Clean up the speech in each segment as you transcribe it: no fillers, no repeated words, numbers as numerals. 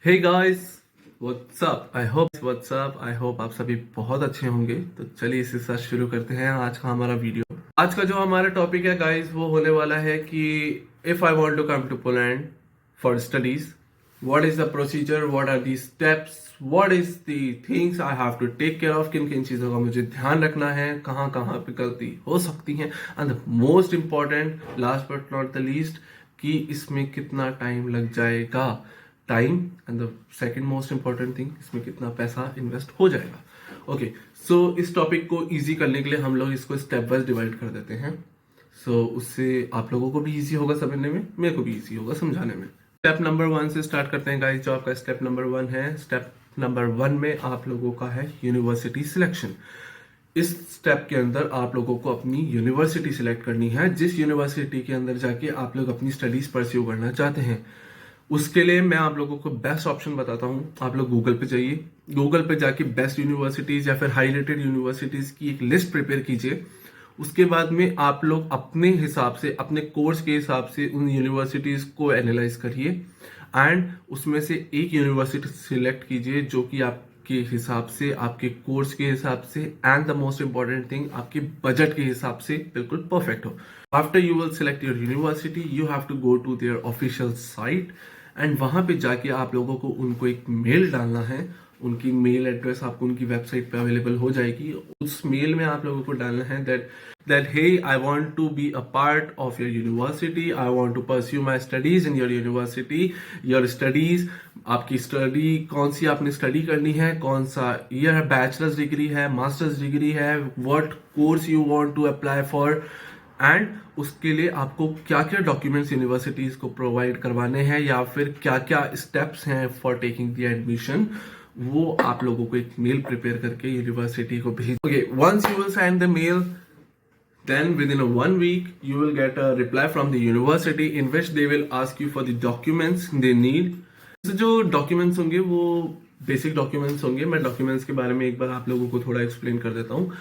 Hey guys, what's up I hope आप सभी बहुत अच्छे होंगे। तो चलिए इसके साथ शुरू करते हैं आज का हमारा वीडियो। आज का जो हमारा टॉपिक है गाइस वो होने वाला है कि if I want to come to Poland for studies, what is the procedure, what are the steps, what is the things I have to take care of, किन किन चीजों का मुझे ध्यान रखना है, कहाँ कहाँ पे गलती हो सकती है, and most important last but not the least कि इसमें कितना टाइम लग जाएगा, time and the second most important thing इसमें कितना पैसा इन्वेस्ट हो जाएगा। ओके, सो इस टॉपिक को इजी करने के लिए हम लोग इसको स्टेप वाइज डिवाइड कर देते हैं। सो उससे आप लोगों को भी इजी होगा समझने में, मेरे को भी इजी होगा समझाने में। स्टेप नंबर 1 से स्टार्ट करते हैं गाइस। जो आपका स्टेप नंबर 1 है, स्टेप नंबर 1 में आप लोगों का है यूनिवर्सिटी सिलेक्शन। इस स्टेप के अंदर आप लोगों को अपनी यूनिवर्सिटी सिलेक्ट करनी है, जिस यूनिवर्सिटी के अंदर जाके आप लोग अपनी स्टडीज परस्यू करना चाहते हैं। उसके लिए मैं आप लोगों को बेस्ट ऑप्शन बताता हूं। आप लोग गूगल पे जाइए, गूगल पे जाके बेस्ट यूनिवर्सिटीज या फिर हाई रेटेड यूनिवर्सिटीज की एक लिस्ट प्रिपेयर कीजिए। उसके बाद में आप लोग अपने हिसाब से, अपने कोर्स के हिसाब से उन यूनिवर्सिटीज को एनालाइज करिए एंड उसमें से एक यूनिवर्सिटी सिलेक्ट कीजिए जो कि आपके हिसाब से, आपके कोर्स के हिसाब से and the most important thing आपके बजट के हिसाब से बिल्कुल परफेक्ट हो। After you will select your university, you have to go to their official site and वहां पे जाके आप लोगों को उनको एक मेल डालना है। उनकी मेल एड्रेस आपको उनकी वेबसाइट पे अवेलेबल हो जाएगी। उस मेल में आप लोगों को डालना है that hey, I want to be a part of your university, I want to pursue my studies in your university, your studies, आपकी स्टडी कौन सी आपने स्टडी करनी है, कौन सा ईयर है, बैचलर्स डिग्री है, मास्टर्स डिग्री है, what course you want to apply for, and उसके लिए आपको क्या क्या डॉक्यूमेंट्स यूनिवर्सिटीज को प्रोवाइड करवाने हैं या फिर क्या क्या स्टेप्स हैं फॉर टेकिंग द एडमिशन, वो आप लोगों को एक मेल प्रिपेयर करके यूनिवर्सिटी को भेजोगे। Once you will send the mail, then within a 1 week you will get a reply from the university in which they will ask you for the documents they need. so, जो documents होंगे वो basic documents होंगे। मैं documents के बारे में एक बार आप लोगों को थोड़ा एक्सप्लेन कर देता हूँ।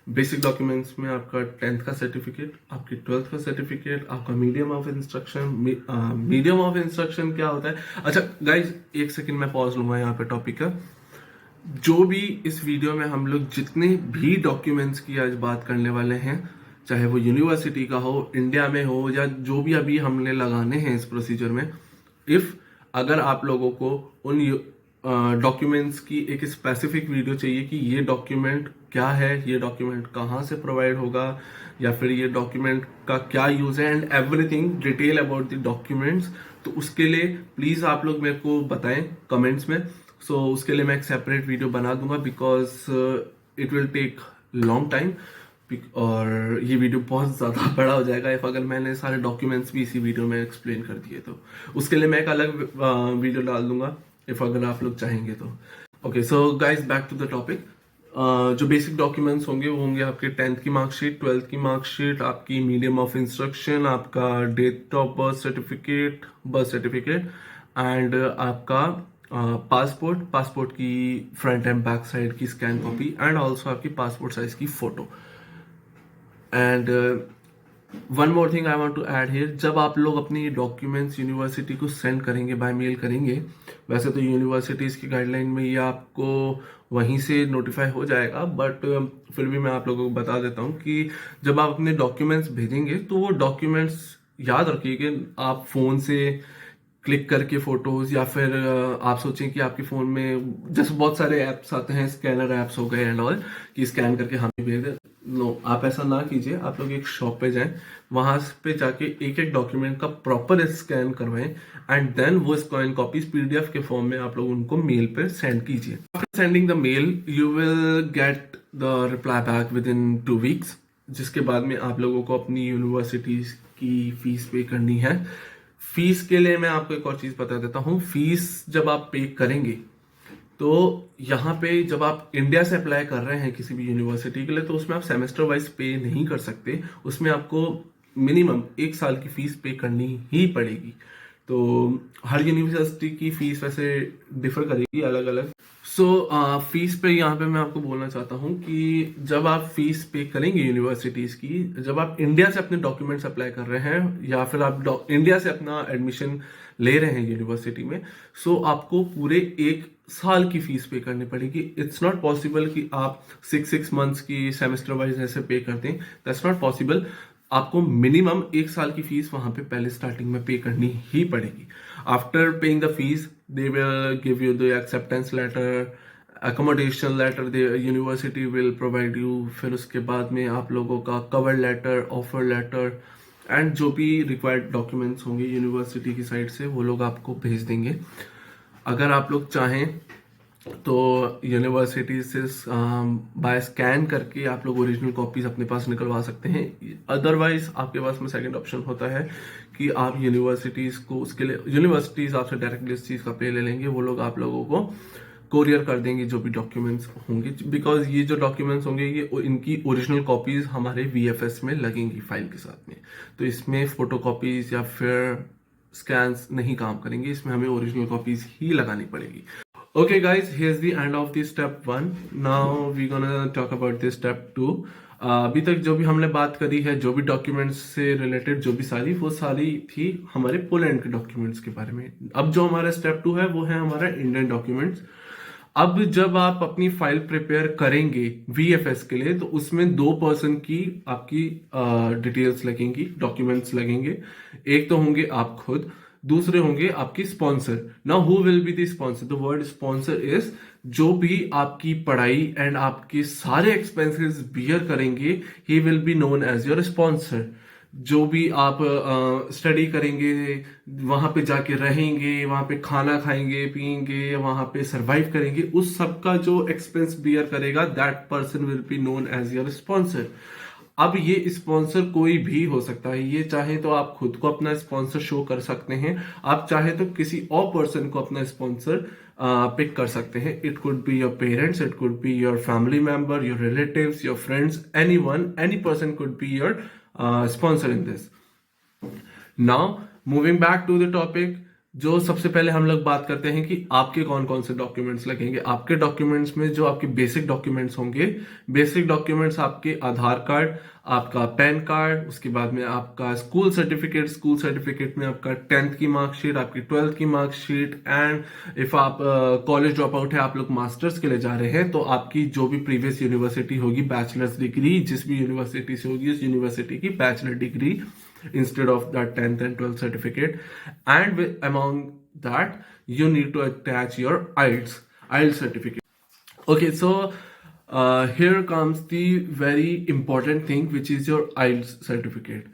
बेसिक डॉक्यूमेंट्स में आपका 10th का सर्टिफिकेट, आपकी 12th का सर्टिफिकेट, आपका medium of instruction. Medium of instruction क्या होता है? अच्छा गाइज, एक सेकेंड मैं पॉज लूंगा यहाँ पे टॉपिक का। जो भी इस वीडियो में हम लोग जितने भी डॉक्यूमेंट्स की आज बात करने वाले हैं, चाहे वो यूनिवर्सिटी का हो, इंडिया में हो, या जो भी अभी हमने लगाने हैं इस प्रोसीजर में, अगर आप लोगों को उन डॉक्यूमेंट्स की एक स्पेसिफिक वीडियो चाहिए कि ये डॉक्यूमेंट क्या है, ये डॉक्यूमेंट कहाँ से प्रोवाइड होगा, या फिर ये डॉक्यूमेंट का क्या यूज है and everything detail about the documents, तो उसके लिए प्लीज आप लोग मेरे को बताएं कमेंट्स में। सो उसके लिए मैं एक सेपरेट वीडियो बना दूंगा because it will take long time और ये वीडियो बहुत ज़्यादा बड़ा हो जाएगा इफ अगर मैंने सारे डॉक्यूमेंट्स भी इसी वीडियो में एक्सप्लेन कर दिए तो। उसके लिए मैं एक अलग वीडियो डाल दूंगा इफ अगर आप लोग चाहेंगे तो। Okay, so guys back to the topic. जो बेसिक डॉक्यूमेंट्स होंगे वो होंगे आपके 10th की मार्कशीट, 12th की मार्कशीट, आपकी मीडियम ऑफ इंस्ट्रक्शन, आपका date of birth certificate and आपका पासपोर्ट की फ्रंट एंड बैक साइड की स्कैन कॉपी एंड ऑल्सो आपकी पासपोर्ट साइज की photo. And one more thing I want to add here, जब आप लोग अपनी डॉक्यूमेंट्स यूनिवर्सिटी को सेंड करेंगे, बाय मेल करेंगे, वैसे तो यूनिवर्सिटीज की गाइडलाइन में ये आपको वहीं से नोटिफाई हो जाएगा, बट फिर भी मैं आप लोगों को बता देता हूँ कि जब आप अपने डॉक्यूमेंट्स भेजेंगे तो वो डॉक्यूमेंट्स याद रखिए कि आप फोन से क्लिक करके फोटोज, या फिर आप सोचें कि आपके फोन में जैसे बहुत सारे ऐप्स आते हैं, स्कैनर ऐप्स हो गए एंड ऑल, कि स्कैन करके हमें भेज दे। नो, आप ऐसा ना कीजिए। आप लोग एक शॉप पे जाएं, वहां पे जाके एक एक डॉक्यूमेंट का प्रॉपर स्कैन करवाएं एंड देन वो स्कैन कॉपीज पीडीएफ के फॉर्म में आप लोग उनको मेल पे सेंड कीजिए। After sending the mail you will get the reply back within 2 weeks, जिसके बाद में आप लोगों को अपनी यूनिवर्सिटी की फीस पे करनी है। फीस के लिए मैं आपको एक और चीज बता देता हूँ। फीस जब आप पे करेंगे तो यहाँ पे जब आप इंडिया से अप्लाई कर रहे हैं किसी भी यूनिवर्सिटी के लिए, तो उसमें आप सेमेस्टर वाइज पे नहीं कर सकते। उसमें आपको मिनिमम 1 साल की फीस पे करनी ही पड़ेगी। तो हर यूनिवर्सिटी की फीस वैसे डिफर करेगी अलग अलग। सो फीस पे यहाँ पे मैं आपको बोलना चाहता हूँ कि जब आप फीस पे करेंगे यूनिवर्सिटीज की, जब आप इंडिया से अपने डॉक्यूमेंट्स अप्लाई कर रहे हैं या फिर आप इंडिया से अपना एडमिशन ले रहे हैं यूनिवर्सिटी में, सो आपको पूरे 1 साल की फीस पे करनी पड़ेगी। इट्स नॉट पॉसिबल कि आप 6 मंथ्स की सेमेस्टर वाइज ऐसे पे कर दें, दैट्स नॉट पॉसिबल। आपको मिनिमम 1 साल की फीस वहां पे पहले स्टार्टिंग में पे करनी ही पड़ेगी। After paying the fees they will give you the acceptance letter, accommodation letter, they university will provide you. फिर उसके बाद में आप लोगों का cover letter, offer letter and जो भी रिक्वायर्ड डॉक्यूमेंट्स होंगे यूनिवर्सिटी की साइड से वो लोग आपको भेज देंगे। अगर आप लोग चाहें तो यूनिवर्सिटी से बाय स्कैन करके आप लोग ओरिजिनल कॉपीज अपने पास निकलवा सकते हैं। अदरवाइज आपके पास में सेकंड ऑप्शन होता है कि आप यूनिवर्सिटीज को, उसके लिए यूनिवर्सिटीज आपसे डायरेक्टली इस चीज का पे ले लेंगे, वो लोग आप लोगों को कोरियर कर देंगे जो भी डॉक्यूमेंट्स होंगे। बिकॉज ये जो डॉक्यूमेंट्स होंगे ये इनकी ओरिजिनल कॉपीज हमारे वीएफएस में लगेंगी फाइल के साथ में, तो इसमें फोटो कॉपीज या फिर स्कैन्स नहीं काम करेंगे, इसमें हमें ओरिजिनल कॉपीज ही लगानी पड़ेगी। Okay guys, here's the end of the step 1. Now we're gonna talk about the step 2. अभी तक जो भी हमने बात करी है, जो भी डॉक्यूमेंट्स से रिलेटेड जो भी सारी, वो सारी थी हमारे पोलैंड के डॉक्यूमेंट्स के बारे में। अब जो हमारा स्टेप 2 है वो है हमारा इंडियन डॉक्यूमेंट्स। अब जब आप अपनी फाइल प्रिपेयर करेंगे वीएफएस के लिए, तो उसमें 2 पर्सन की आपकी डिटेल्स लगेंगी, डॉक्यूमेंट्स लगेंगे। एक तो होंगे आप खुद, दूसरे होंगे आपकी sponsor. Now who will be the sponsor? The word sponsor is जो भी आपकी पढ़ाई एंड आपके सारे एक्सपेंसेस बियर करेंगे, he will be known as your sponsor. जो भी आप स्टडी करेंगे, वहां पे जाके रहेंगे, वहां पे खाना खाएंगे पिएंगे, वहां पे सरवाइव करेंगे, उस सब का जो एक्सपेंस बियर करेगा, that person will be known as your sponsor. अब ये स्पॉन्सर कोई भी हो सकता है, ये चाहे तो आप खुद को अपना स्पॉन्सर शो कर सकते हैं, आप चाहे तो किसी और पर्सन को अपना स्पॉन्सर पिक कर सकते हैं। It could be your parents, it could be your family member, your relatives, your friends, anyone, any person could be your sponsor in this. Now moving back to the topic, जो सबसे पहले हम लोग बात करते हैं कि आपके कौन कौन से डॉक्यूमेंट्स लगेंगे। आपके डॉक्यूमेंट्स में जो आपके बेसिक डॉक्यूमेंट्स होंगे, बेसिक डॉक्यूमेंट्स आपके आधार कार्ड, आपका पैन कार्ड, उसके बाद में आपका स्कूल सर्टिफिकेट, स्कूल सर्टिफिकेट में आपका 10th की मार्कशीट, आपकी 12th की मार्कशीट, एंड इफ आप कॉलेज ड्रॉप आउट है, आप लोग मास्टर्स के लिए जा रहे हैं, तो आपकी जो भी प्रीवियस यूनिवर्सिटी होगी, बैचलर्स डिग्री जिस भी यूनिवर्सिटी से होगी, उस यूनिवर्सिटी की bachelor degree instead of that 10th and 12th certificate. And among that you need to attach your IELTS certificate. Okay, so here comes the very important thing, which is your IELTS certificate.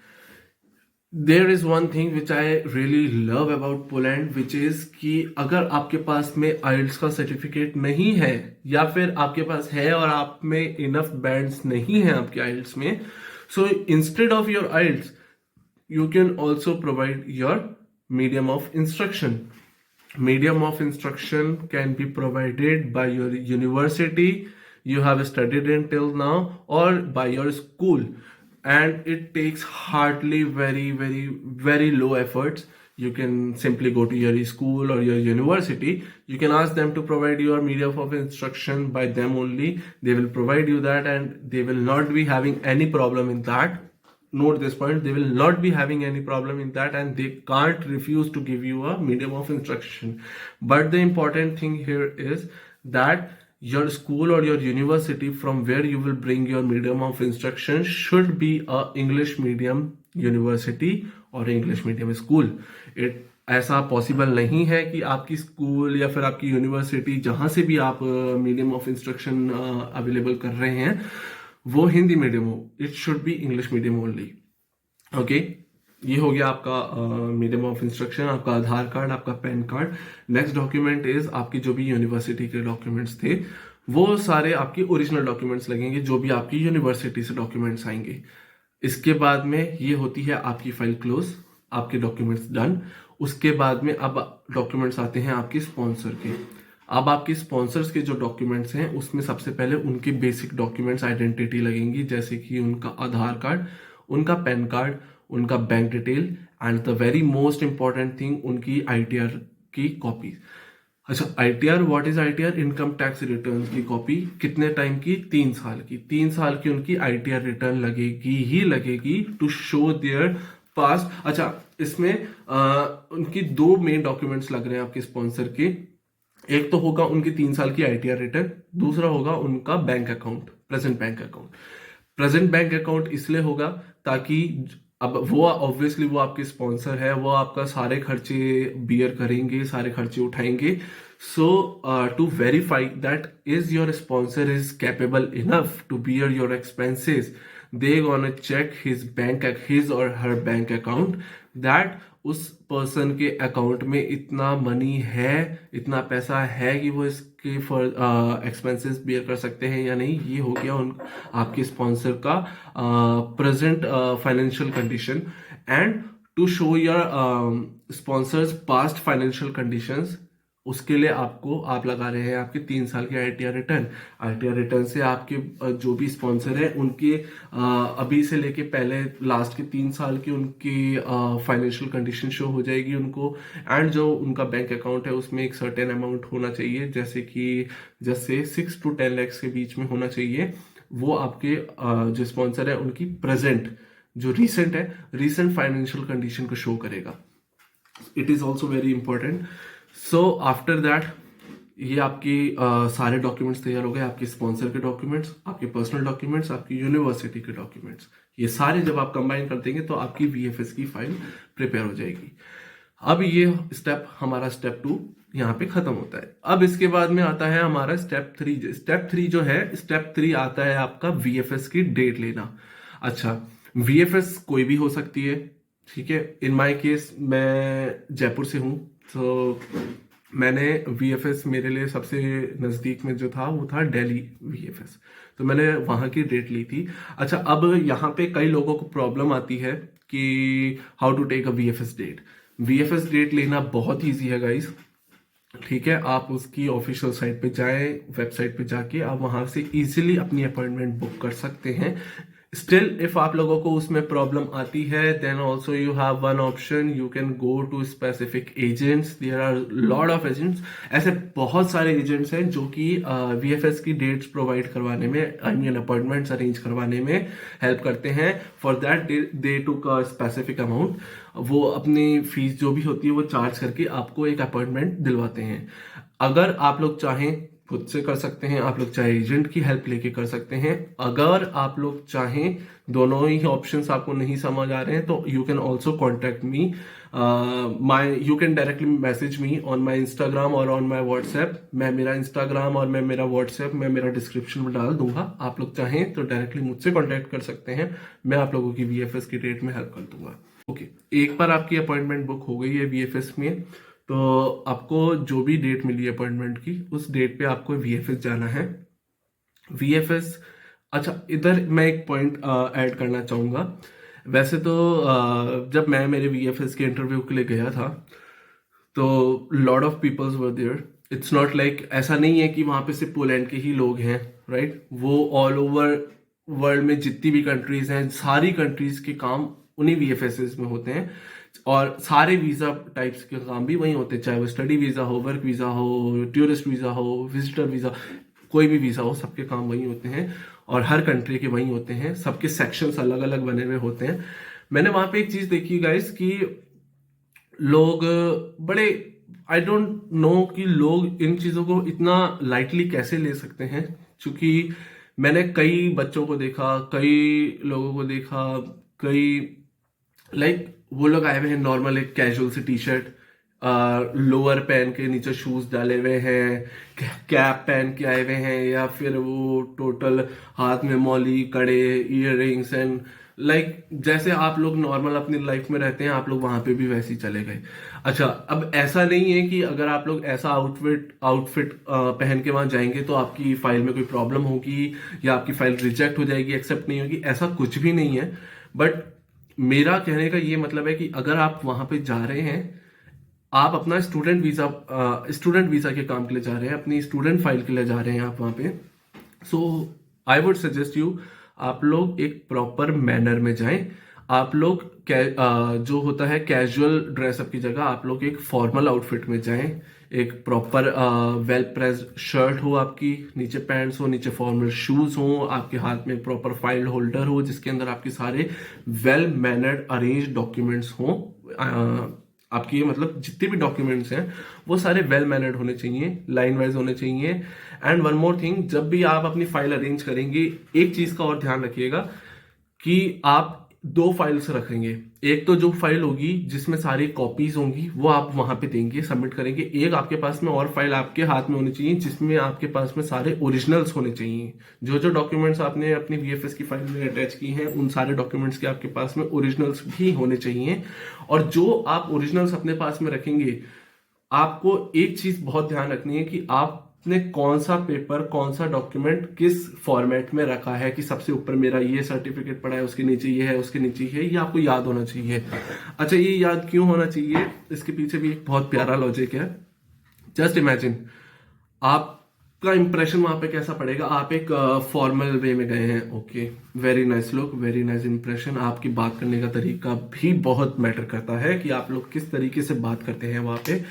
There is one thing which I really love about Poland, which is कि अगर आपके पास में IELTS का certificate नहीं है, या फिर आपके पास है और आप में इनफ बैंड्स नहीं है आपके IELTS में, so instead of your IELTS you can also provide your medium of instruction. Medium of instruction can be provided by your university you have studied in till now, or by your school, and it takes hardly very low efforts. You can simply go to your school or your university, you can ask them to provide your medium of instruction. By them only they will provide you that, and they will not be having any problem in that. Note this point, they will not be having any problem in that, and they can't refuse to give you a medium of instruction. But the important thing here is that your school or your university from where you will bring your medium of instruction should be a English medium university or English medium school. ऐसा possible नहीं है कि आपकी school या फिर आपकी university जहां से भी आप मीडियम ऑफ इंस्ट्रक्शन अवेलेबल कर रहे हैं वो हिंदी मीडियम हो। It should be English medium only. Okay, ये हो गया आपका मीडियम ऑफ इंस्ट्रक्शन, आपका आधार कार्ड, आपका pan card. Next document is आपकी जो भी यूनिवर्सिटी के डॉक्यूमेंट्स थे, वो सारे आपकी ओरिजिनल डॉक्यूमेंट्स लगेंगे, जो भी आपकी यूनिवर्सिटी से डॉक्यूमेंट्स आएंगे। इसके बाद में ये होती है आपकी फाइल क्लोज, आपके डॉक्यूमेंट्स डन। उसके बाद में अब डॉक्यूमेंट्स आते हैं आपके स्पॉन्सर के। अब आपके स्पॉन्सर्स के जो डॉक्यूमेंट्स हैं उसमें सबसे पहले उनके बेसिक डॉक्यूमेंट्स, आइडेंटिटी लगेंगी, जैसे कि उनका आधार कार्ड, उनका पैन कार्ड, उनका bank detail, and the very most important thing उनकी आईटीआर की कॉपी। अच्छा, ITR, what is ITR? Income tax return की कॉपी। कितने टाइम की? 3 साल की। 3 साल की उनकी आईटीआर रिटर्न लगेगी ही लगेगी, टू शो देयर पास्ट। अच्छा, इसमें उनकी 2 मेन डॉक्यूमेंट्स लग रहे हैं आपके स्पॉन्सर के। एक तो होगा उनकी 3 साल की आईटीआर रिटर्न, दूसरा होगा उनका bank account, present bank account. Present bank account इसलिए होगा ताकि अब वो ऑब्वियसली वो आपके स्पॉन्सर है, वो आपका सारे खर्चे बियर करेंगे, सारे खर्चे उठाएंगे। So to verify that is your sponsor is capable enough to bear your expenses, they gonna check his or her bank account that उस पर्सन के अकाउंट में इतना मनी है, इतना पैसा है कि वो इसके फॉर एक्सपेंसेस बियर कर सकते हैं या नहीं। ये हो गया उन आपके स्पॉन्सर का present financial condition. And to show your sponsor's past financial conditions, उसके लिए आप लगा रहे हैं आपके 3 साल की आईटीआर रिटर्न। आईटीआर रिटर्न से आपके जो भी स्पॉन्सर है उनके अभी से लेके पहले लास्ट के 3 साल की उनकी फाइनेंशियल कंडीशन शो हो जाएगी उनको। एंड जो उनका बैंक अकाउंट है उसमें एक सर्टेन अमाउंट होना चाहिए, जैसे 6 to 10 lakhs के बीच में होना चाहिए। वो आपके जो स्पॉन्सर है उनकी प्रेजेंट जो रीसेंट फाइनेंशियल कंडीशन को शो करेगा। It is also very important. So after that ये आपकी सारे डॉक्यूमेंट्स तैयार हो गए, आपके स्पॉन्सर के डॉक्यूमेंट्स, आपके पर्सनल डॉक्यूमेंट्स, आपकी यूनिवर्सिटी के डॉक्यूमेंट्स। ये सारे जब आप कंबाइन कर देंगे तो आपकी वीएफएस की फाइल प्रिपेयर हो जाएगी। अब ये हमारा स्टेप 2 यहाँ पे खत्म होता है। अब इसके बाद में आता है हमारा स्टेप 3। स्टेप 3 आता है आपका वीएफएस की डेट लेना। अच्छा, वीएफएस कोई भी हो सकती है, ठीक है। इन माय केस मैं जयपुर से हूँ, तो मैंने वीएफएस, मेरे लिए सबसे नज़दीक में जो था वो था दिल्ली वीएफएस, तो मैंने वहाँ की डेट ली थी। अच्छा, अब यहाँ पे कई लोगों को प्रॉब्लम आती है कि how to take a VFS date. VFS date लेना बहुत ईजी है गाइस, ठीक है। आप उसकी ऑफिशियल साइट पे जाएं, वेबसाइट पे जाके आप वहां से इजीली अपनी अपॉइंटमेंट बुक कर सकते हैं। स्टिल इफ आप लोगों को उसमें प्रॉब्लम आती है, then also you have one option, you can go to specific agents. There are lot of agents, ऐसे बहुत सारे एजेंट्स हैं जो कि वीएफएस की डेट्स प्रोवाइड करवाने में, आई मीन अपॉइंटमेंट्स अरेंज करवाने में हेल्प करते हैं। For that they took a specific amount, वो अपनी फीस जो भी होती है वो चार्ज करके आपको एक अपॉइंटमेंट दिलवाते हैं। अगर आप लोग चाहें खुद से कर सकते हैं, आप लोग चाहे एजेंट की हेल्प लेके कर सकते हैं। अगर आप लोग चाहें दोनों ही ऑप्शंस आपको नहीं समझ आ रहे हैं तो you can also contact me, you can directly message me on my Instagram और ऑन माई व्हाट्सएप। मैं मेरा इंस्टाग्राम और मैं मेरा व्हाट्सएप मैं मेरा डिस्क्रिप्शन में डाल दूंगा, आप लोग चाहें तो डायरेक्टली मुझसे कॉन्टेक्ट कर सकते हैं। मैं आप लोगों की वीएफएस की डेट में हेल्प कर दूंगा। ओके, एक बार आपकी अपॉइंटमेंट बुक हो गई है वीएफएस में, तो आपको जो भी डेट मिली अपॉइंटमेंट की उस डेट पे आपको वीएफएस जाना है। वीएफएस, अच्छा इधर मैं एक पॉइंट ऐड करना चाहूँगा। वैसे तो जब मैं मेरे वीएफएस के इंटरव्यू के लिए गया था तो lot of peoples were there. It's not like, ऐसा नहीं है कि वहाँ पे सिर्फ पोलैंड के ही लोग हैं, राइट। वो ऑल ओवर वर्ल्ड में जितनी भी कंट्रीज हैं, सारी कंट्रीज के काम उन्हीं वीएफएस में होते हैं, और सारे वीजा टाइप्स के काम भी वही होते हैं, चाहे वो स्टडी वीजा हो, वर्क वीजा हो, टूरिस्ट वीजा हो, विजिटर वीजा, कोई भी वीजा हो, सबके काम वही होते हैं और हर कंट्री के वही होते हैं। सबके सेक्शंस अलग अलग बने हुए होते हैं। मैंने वहां पे एक चीज देखी गाइस कि लोग बड़े, आई डोंट नो कि लोग इन चीजों को इतना लाइटली कैसे ले सकते हैं। क्योंकि मैंने कई बच्चों को देखा, कई लोगों को देखा, कई लाइक वो लोग आए हुए हैं नॉर्मल एक कैजुअल सी टी शर्ट, लोअर पहन के नीचे शूज डाले हुए हैं, कैप पहन के आए हुए हैं, या फिर वो टोटल हाथ में मौली, कड़े, इयररिंग्स एंड लाइक जैसे आप लोग नॉर्मल अपनी लाइफ में रहते हैं, आप लोग वहां पे भी वैसे ही चले गए। अच्छा, अब ऐसा नहीं है कि अगर आप लोग ऐसा आउटफिट पहन के वहां जाएंगे तो आपकी फाइल में कोई प्रॉब्लम होगी या आपकी फाइल रिजेक्ट हो जाएगी, एक्सेप्ट नहीं होगी, ऐसा कुछ भी नहीं है। बट मेरा कहने का ये मतलब है कि अगर आप वहां पे जा रहे हैं, आप अपना स्टूडेंट वीजा के काम के लिए जा रहे हैं, अपनी स्टूडेंट फाइल के लिए जा रहे हैं आप वहां पे, सो आई वुड सजेस्ट यू, आप लोग एक प्रॉपर मैनर में जाएं। आप लोग जो होता है कैजुअल ड्रेसअप की जगह आप लोग एक फॉर्मल आउटफिट में जाएं, एक प्रॉपर वेल प्रेस्ड शर्ट हो, आपकी नीचे पैंट्स हो, नीचे फॉर्मल शूज हो, आपके हाथ में प्रॉपर फाइल होल्डर हो जिसके अंदर आपके सारे वेल मैनर्ड अरेंज डॉक्यूमेंट्स हो। आपकी मतलब जितने भी डॉक्यूमेंट्स हैं वो सारे वेल मैनर्ड होने चाहिए, लाइन वाइज होने चाहिए। एंड वन मोर थिंग, जब भी आप अपनी फाइल अरेंज करेंगे एक चीज का और ध्यान रखिएगा कि आप दो फाइल्स रखेंगे। एक तो जो फाइल होगी जिसमें सारी कॉपीज होंगी वो आप वहां पे देंगे, सबमिट करेंगे। एक आपके पास में और फाइल आपके हाथ में होनी चाहिए जिसमें आपके पास में सारे ओरिजिनल्स होने चाहिए। जो जो डॉक्यूमेंट्स आपने अपनी वीएफएस की फाइल में अटैच की हैं उन सारे डॉक्यूमेंट्स के आपके पास में ओरिजिनल्स भी होने चाहिए। और जो आप ओरिजिनल्स अपने पास में रखेंगे, आपको एक चीज बहुत ध्यान रखनी है कि आपने कौन सा पेपर, कौन सा डॉक्यूमेंट किस फॉर्मेट में रखा है। कि सबसे ऊपर मेरा ये सर्टिफिकेट पड़ा है, उसके नीचे ये है, उसके नीचे ये है, ये आपको याद होना चाहिए। अच्छा, ये याद क्यों होना चाहिए, इसके पीछे भी एक बहुत प्यारा लॉजिक है। जस्ट इमेजिन आपका इंप्रेशन वहां पे कैसा पड़ेगा। आप एक फॉर्मल वे में गए हैं, okay, very nice look, very nice impression. आपकी बात करने का तरीका भी बहुत मैटर करता है कि आप लोग किस तरीके से बात करते हैं। वहां पे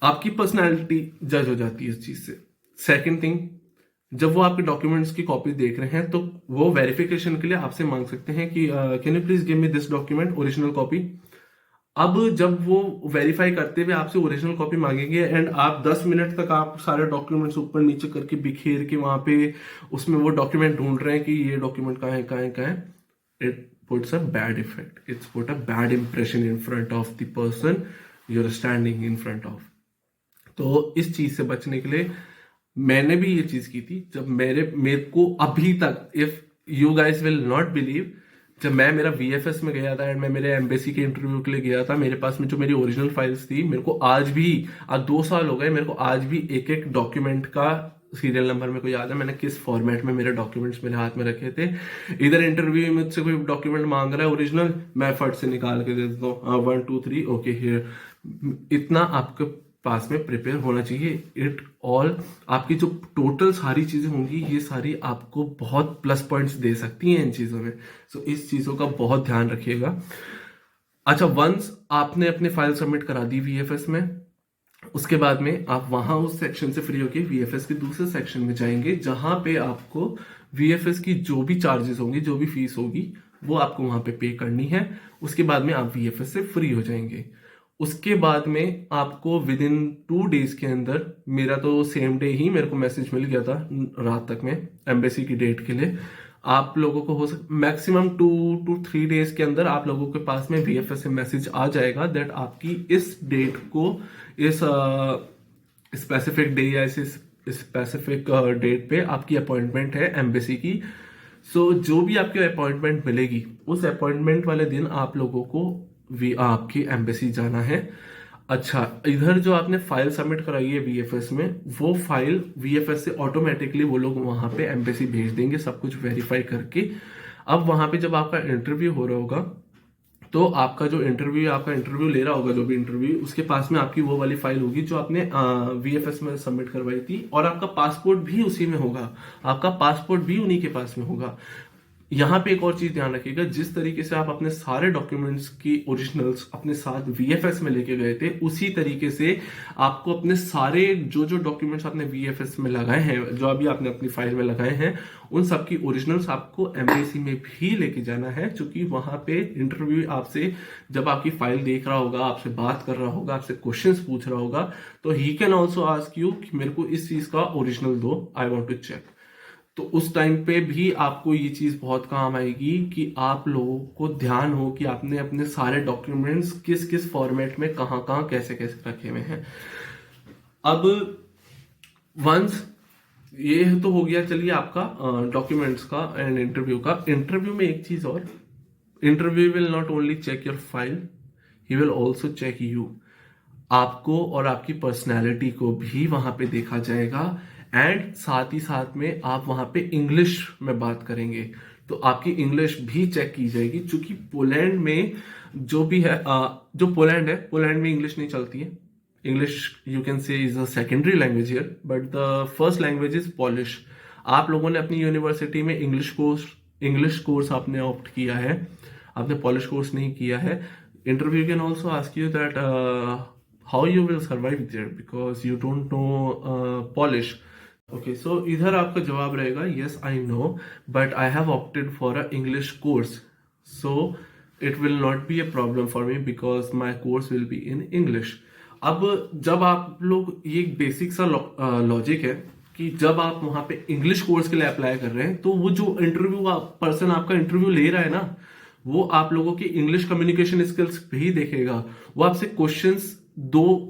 आपकी पर्सनैलिटी जज हो जाती है इस चीज से। सेकंड थिंग, जब वो आपके डॉक्यूमेंट्स की कॉपी देख रहे हैं तो वो वेरिफिकेशन के लिए आपसे मांग सकते हैं कि can you please give me this document original copy. अब जब वो वेरीफाई करते हुए आपसे ओरिजिनल कॉपी मांगेंगे एंड आप 10 मिनट तक आप सारे डॉक्यूमेंट्स ऊपर नीचे करके बिखेर के वहां पे उसमें वो डॉक्यूमेंट ढूंढ रहे हैं कि ये डॉक्यूमेंट कहाँ है, कहाँ है, कहाँ है, it puts a bad effect, it's put a bad impression in front of the person you are standing in front of. तो इस चीज से बचने के लिए मैंने भी ये चीज की थी। जब मेरे को अभी तक, if you guys will not believe, जब मैं मेरा वीएफएस में गया था एंड मैं मेरे एम्बेसी के इंटरव्यू के लिए गया था, मेरे पास में जो मेरी ओरिजिनल फाइल्स थी, मेरे को आज भी, आज 2 साल हो गए, मेरे को आज भी एक एक डॉक्यूमेंट का सीरियल नंबर मेरे को याद है, मैंने किस फॉर्मेट में मेरे डॉक्यूमेंट्स मेरे हाथ में रखे थे। इधर इंटरव्यू में मुझसे कोई डॉक्यूमेंट मांग रहा है ओरिजिनल, मैं फट से निकाल के दे देता हूँ, 1 2 3 ओके हियर। इतना आपके पास में प्रिपेयर होना चाहिए। इट ऑल, आपकी जो टोटल सारी चीजें होंगी ये सारी आपको बहुत प्लस पॉइंट्स दे सकती हैं इन चीजों में। सो इस चीजों का बहुत ध्यान रखिएगा। अच्छा, वंस आपने अपनी फाइल सबमिट करा दी वीएफएस में, उसके बाद में आप वहां उस सेक्शन से फ्री होके वीएफएस के दूसरे सेक्शन में जाएंगे जहां पे आपको वीएफएस की जो भी चार्जेस होंगी, जो भी फीस होगी, वो आपको वहां पे पे करनी है। उसके बाद में आप वीएफएस से फ्री हो जाएंगे। उसके बाद में आपको विद इन 2 डेज के अंदर, मेरा तो सेम डे ही मेरे को मैसेज मिल गया था रात तक में एम्बेसी की डेट के लिए। आप लोगों को हो सकता मैक्सिमम 2 to 3 डेज के अंदर आप लोगों के पास में वीएफएस से मैसेज आ जाएगा दैट आपकी इस डेट को, इस स्पेसिफिक डे या इस स्पेसिफिक डेट पे आपकी अपॉइंटमेंट है एम्बेसी की। सो जो भी आपकी अपॉइंटमेंट मिलेगी उस अपॉइंटमेंट वाले दिन आप लोगों को आपकी एम्बेसी जाना है। अच्छा, इधर जो आपने फाइल सबमिट कराई है वीएफएस में, वो फाइल वीएफएस से ऑटोमेटिकली वो लोग वहां पे एम्बेसी भेज देंगे सब कुछ वेरीफाई करके। अब वहां पे जब आपका इंटरव्यू हो रहा होगा तो आपका जो इंटरव्यू ले रहा होगा, जो भी इंटरव्यू, उसके पास में आपकी वो वाली फाइल होगी जो आपने वीएफएस में सबमिट करवाई थी, और आपका पासपोर्ट भी उसी में होगा, आपका पासपोर्ट भी उन्हीं के पास में होगा। यहाँ पे एक और चीज ध्यान रखिएगा, जिस तरीके से आप अपने सारे डॉक्यूमेंट्स की ओरिजिनल्स अपने साथ वीएफएस में लेके गए थे, उसी तरीके से आपको अपने सारे जो जो डॉक्यूमेंट्स आपने वीएफएस में लगाए हैं, जो अभी आपने अपनी फाइल में लगाए हैं, उन सब की ओरिजिनल्स आपको एम्बेसी में भी लेके जाना है। क्योंकि वहां पे इंटरव्यू आपसे जब आपकी फाइल देख रहा होगा, आपसे बात कर रहा होगा, आपसे क्वेश्चंस पूछ रहा होगा, तो he can also ask you कि मेरे को इस चीज का ओरिजिनल दो, आई वॉन्ट टू चेक। तो उस टाइम पे भी आपको ये चीज बहुत काम आएगी कि आप लोगों को ध्यान हो कि आपने अपने सारे डॉक्यूमेंट्स किस किस फॉर्मेट में कहाँ कहाँ कैसे कैसे रखे हुए हैं। अब वंस ये तो हो गया, चलिए आपका डॉक्यूमेंट्स का एंड इंटरव्यू का। इंटरव्यू में एक चीज और, interview will not only check your file, he will also check you. आपको और आपकी पर्सनैलिटी को भी वहां पे देखा जाएगा एंड साथ ही साथ में आप वहां पे इंग्लिश में बात करेंगे तो आपकी इंग्लिश भी चेक की जाएगी। क्योंकि पोलैंड में जो भी है, जो पोलैंड है, पोलैंड में इंग्लिश नहीं चलती है। English you can say is a secondary language here, but the first language is polish. आप लोगों ने अपनी यूनिवर्सिटी में इंग्लिश कोर्स आपने ऑप्ट किया है, आपने पॉलिश कोर्स नहीं किया है। Interview can also ask you that how you will survive there because you don't know Polish. Okay so इधर आपका जवाब रहेगा yes I know but I have opted for a English course so it will not be a problem for me because my course will be in English. अब जब आप लोग ये एक बेसिक सा लॉजिक है कि जब आप वहां पे इंग्लिश कोर्स के लिए अप्लाई कर रहे हैं तो वो जो इंटरव्यू पर्सन आपका इंटरव्यू ले रहा है ना वो आप लोगों की इंग्लिश कम्युनिकेशन स्किल्स भी देखेगा। वो आपसे क्वेश्चंस दो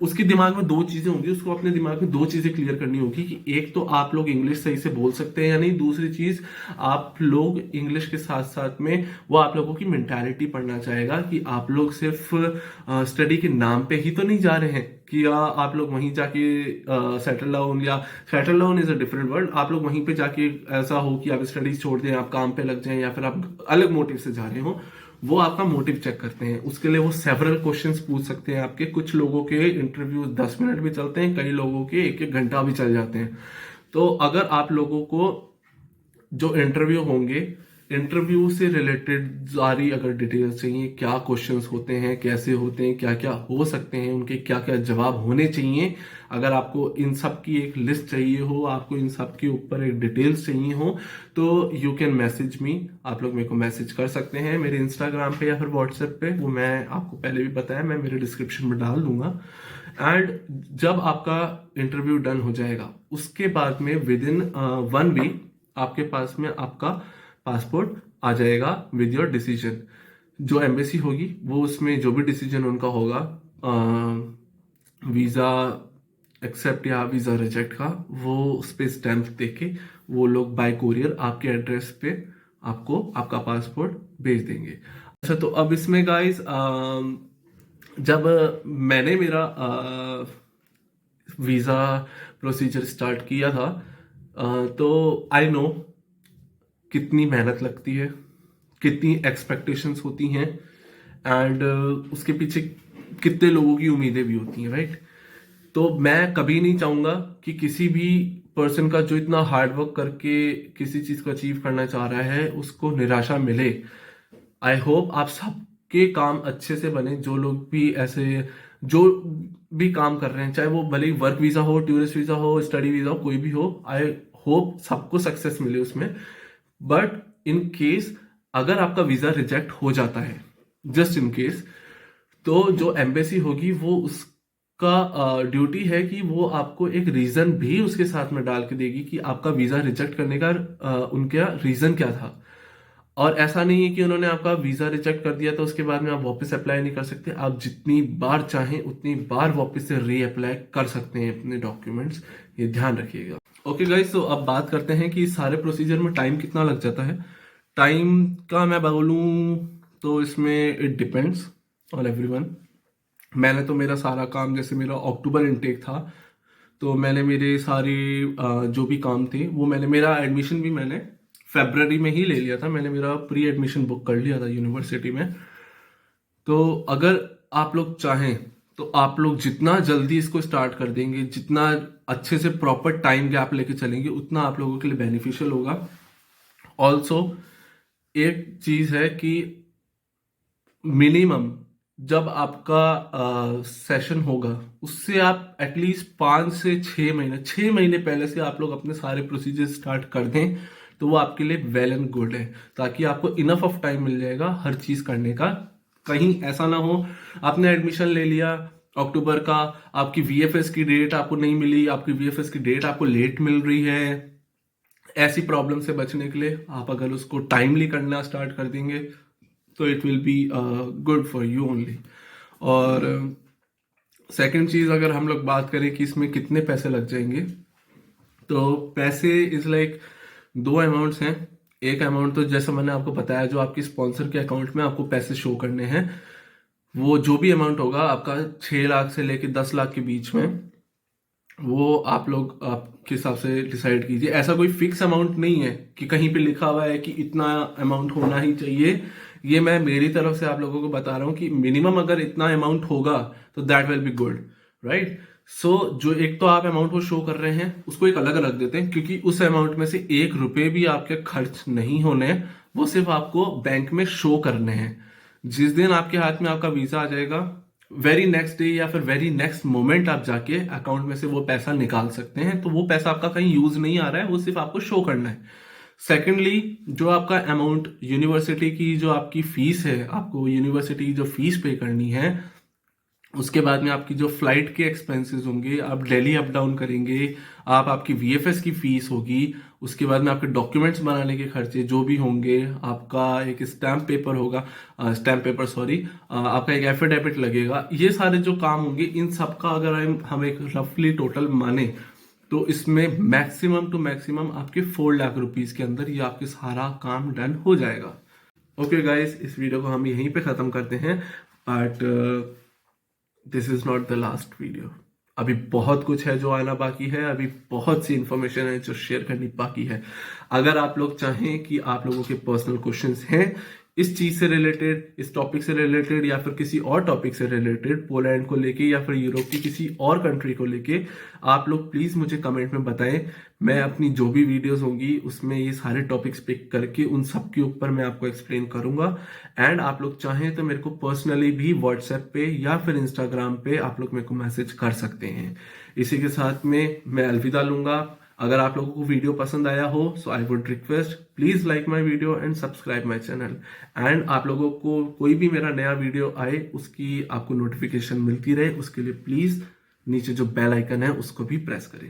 उसके दिमाग में दो चीजें होंगी, उसको अपने दिमाग में दो चीजें क्लियर करनी होगी कि एक तो आप लोग इंग्लिश सही से बोल सकते हैं या नहीं, दूसरी चीज आप लोग इंग्लिश के साथ साथ में वो आप लोगों की मेंटालिटी पढ़ना चाहेगा कि आप लोग सिर्फ स्टडी के नाम पे ही तो नहीं जा रहे हैं कि आप लोग वहीं जाके सेटल डाउन या settle down is a different word, आप लोग वहीं पे जाके ऐसा हो कि आप स्टडीज छोड़ दें, आप काम पे लग जाएं या फिर आप अलग मोटिव से जा रहे हो। वो आपका मोटिव चेक करते हैं, उसके लिए वो सेवरल क्वेश्चंस पूछ सकते हैं आपके। कुछ लोगों के इंटरव्यू 10 मिनट भी चलते हैं, कई लोगों के 1-1 घंटा भी चल जाते हैं। तो अगर आप लोगों को जो इंटरव्यू होंगे इंटरव्यू से रिलेटेड सारी अगर डिटेल्स चाहिए, क्या क्वेश्चंस होते हैं, कैसे होते हैं, क्या क्या हो सकते हैं, उनके क्या क्या जवाब होने चाहिए, अगर आपको इन सब की एक लिस्ट चाहिए हो, आपको इन सब के ऊपर एक डिटेल्स चाहिए हो तो यू कैन मैसेज मी। आप लोग मेरे को मैसेज कर सकते हैं मेरे इंस्टाग्राम पे या फिर व्हाट्सएप पे, वो मैं आपको पहले भी बताया, मैं मेरे डिस्क्रिप्शन में डाल दूंगा। एंड जब आपका इंटरव्यू डन हो जाएगा उसके बाद में विद इन 1 वीक आपके पास में आपका पासपोर्ट आ जाएगा विद योर डिसीजन। जो एम्बेसी होगी वो उसमें जो भी डिसीजन उनका होगा वीजा एक्सेप्ट या वीजा रिजेक्ट का, वो उस पर स्टैंप देके वो लोग बाय कोरियर आपके एड्रेस पे आपको आपका पासपोर्ट भेज देंगे। अच्छा तो अब इसमें गाइस जब मैंने मेरा वीजा प्रोसीजर स्टार्ट किया था तो आई नो कितनी मेहनत लगती है, कितनी एक्सपेक्टेशंस होती हैं एंड उसके पीछे कितने लोगों की उम्मीदें भी होती हैं, राइट। तो मैं कभी नहीं चाहूंगा कि किसी भी पर्सन का जो इतना हार्ड वर्क करके किसी चीज को अचीव करना चाह रहा है उसको निराशा मिले। आई होप आप सबके काम अच्छे से बने, जो लोग भी ऐसे जो भी काम कर रहे हैं, चाहे वो भले ही वर्क वीजा हो, टूरिस्ट वीजा हो, स्टडी वीजा हो, कोई भी हो, आई होप सबको सक्सेस मिले उसमें। बट इन केस अगर आपका वीजा रिजेक्ट हो जाता है, जस्ट इन केस, तो जो एम्बेसी होगी वो उसका ड्यूटी है कि वो आपको एक रीजन भी उसके साथ में डाल के देगी कि आपका वीजा रिजेक्ट करने का उनका रीजन क्या था। और ऐसा नहीं है कि उन्होंने आपका वीजा रिजेक्ट कर दिया तो उसके बाद में आप वापस अप्लाई नहीं कर सकते, आप जितनी बार चाहें उतनी बार वापस से रीअप्लाई कर सकते हैं अपने डॉक्यूमेंट्स, ये ध्यान रखिएगा। ओके गाइस, तो अब बात करते हैं कि सारे प्रोसीजर में टाइम कितना लग जाता है। टाइम का मैं बोलूं तो इसमें इट डिपेंड्स ऑन एवरीवन। मैंने तो मेरा सारा काम, जैसे मेरा अक्टूबर इनटेक था तो मैंने मेरे सारे जो भी काम थे वो मेरा एडमिशन भी मैंने फरवरी में ही ले लिया था, मैंने मेरा प्री एडमिशन बुक कर लिया था यूनिवर्सिटी में। तो अगर आप लोग चाहें तो आप लोग जितना जल्दी इसको स्टार्ट कर देंगे, जितना अच्छे से प्रॉपर टाइम गैप लेके चलेंगे, उतना आप लोगों के लिए बेनिफिशियल होगा। ऑल्सो एक चीज है कि मिनिमम जब आपका सेशन होगा उससे आप एटलीस्ट 5 से 6 महीने पहले से आप लोग अपने सारे प्रोसीजर स्टार्ट कर दें तो वो आपके लिए वेल एंड गुड है, ताकि आपको इनफ ऑफ टाइम मिल जाएगा हर चीज करने का। कहीं ऐसा ना हो आपने एडमिशन ले लिया अक्टूबर का, आपकी वीएफएस की डेट आपको नहीं मिली, आपकी वीएफएस की डेट आपको लेट मिल रही है। ऐसी प्रॉब्लम से बचने के लिए आप अगर उसको टाइमली करना स्टार्ट कर देंगे तो it will be good for you only. और सेकंड चीज, अगर हम लोग बात करें कि इसमें कितने पैसे लग जाएंगे, तो पैसे इज लाइक 2 अमाउंट्स हैं। एक अमाउंट तो जैसे मैंने आपको बताया जो आपकी स्पॉन्सर के अकाउंट में आपको पैसे शो करने हैं, वो जो भी अमाउंट होगा आपका 6 लाख से लेके 10 लाख के बीच में, वो आप लोग आपके हिसाब से डिसाइड कीजिए। ऐसा कोई फिक्स अमाउंट नहीं है कि कहीं पे लिखा हुआ है कि इतना अमाउंट होना ही चाहिए। ये मैं मेरी तरफ से आप लोगों को बता रहा हूँ कि मिनिमम अगर इतना अमाउंट होगा तो that will be good, right. So जो एक तो आप अमाउंट को शो कर रहे हैं उसको एक अलग रख देते हैं, क्योंकि उस अमाउंट में से 1 रुपए भी आपके खर्च नहीं होने हैं, वो सिर्फ आपको बैंक में शो करने हैं। जिस दिन आपके हाथ में आपका वीजा आ जाएगा वेरी नेक्स्ट डे या फिर वेरी नेक्स्ट मोमेंट आप जाके अकाउंट में से वो पैसा निकाल सकते हैं। तो वो पैसा आपका कहीं यूज नहीं आ रहा है, वो सिर्फ आपको शो करना है। सेकेंडली, जो आपका अमाउंट यूनिवर्सिटी की जो आपकी फीस है, आपको यूनिवर्सिटी की जो फीस पे करनी है, उसके बाद में आपकी जो फ्लाइट के एक्सपेंसेस होंगे, आप दिल्ली अप डाउन करेंगे, आपकी वीएफएस की फीस होगी, उसके बाद में आपके डॉक्यूमेंट्स बनाने के खर्चे जो भी होंगे, आपका एक स्टैम्प पेपर होगा, स्टैम्प पेपर सॉरी, आपका एक एफिडेविट लगेगा, ये सारे जो काम होंगे, इन सब का अगर हम एक रफली टोटल माने तो इसमें मैक्सिमम टू मैक्सिमम आपके 4 लाख रुपीज के अंदर ये आपके सारा काम डन हो जाएगा। ओके गाइस, इस वीडियो को हम यहीं पे खत्म करते हैं, but this is not the last video. अभी बहुत कुछ है जो आना बाकी है, अभी बहुत सी इंफॉर्मेशन है जो शेयर करनी बाकी है। अगर आप लोग चाहें कि आप लोगों के पर्सनल क्वेश्चंस हैं इस चीज से रिलेटेड, इस टॉपिक से रिलेटेड, या फिर किसी और टॉपिक से रिलेटेड, पोलैंड को लेके या फिर यूरोप की किसी और कंट्री को लेके, आप लोग प्लीज मुझे कमेंट में बताएं। मैं अपनी जो भी वीडियोस होंगी उसमें ये सारे टॉपिक्स पिक करके उन सब के ऊपर मैं आपको एक्सप्लेन करूंगा। एंड आप लोग चाहें तो मेरे को पर्सनली भी व्हाट्सएप पे या फिर इंस्टाग्राम पे आप लोग मेरे को मैसेज कर सकते हैं। इसी के साथ में मैं अलविदा लूंगा। अगर आप लोगों को वीडियो पसंद आया हो so I would request please like my video and subscribe my channel. And आप लोगों को कोई भी मेरा नया वीडियो आए उसकी आपको नोटिफिकेशन मिलती रहे, उसके लिए प्लीज नीचे जो बेल आइकन है उसको भी प्रेस करें।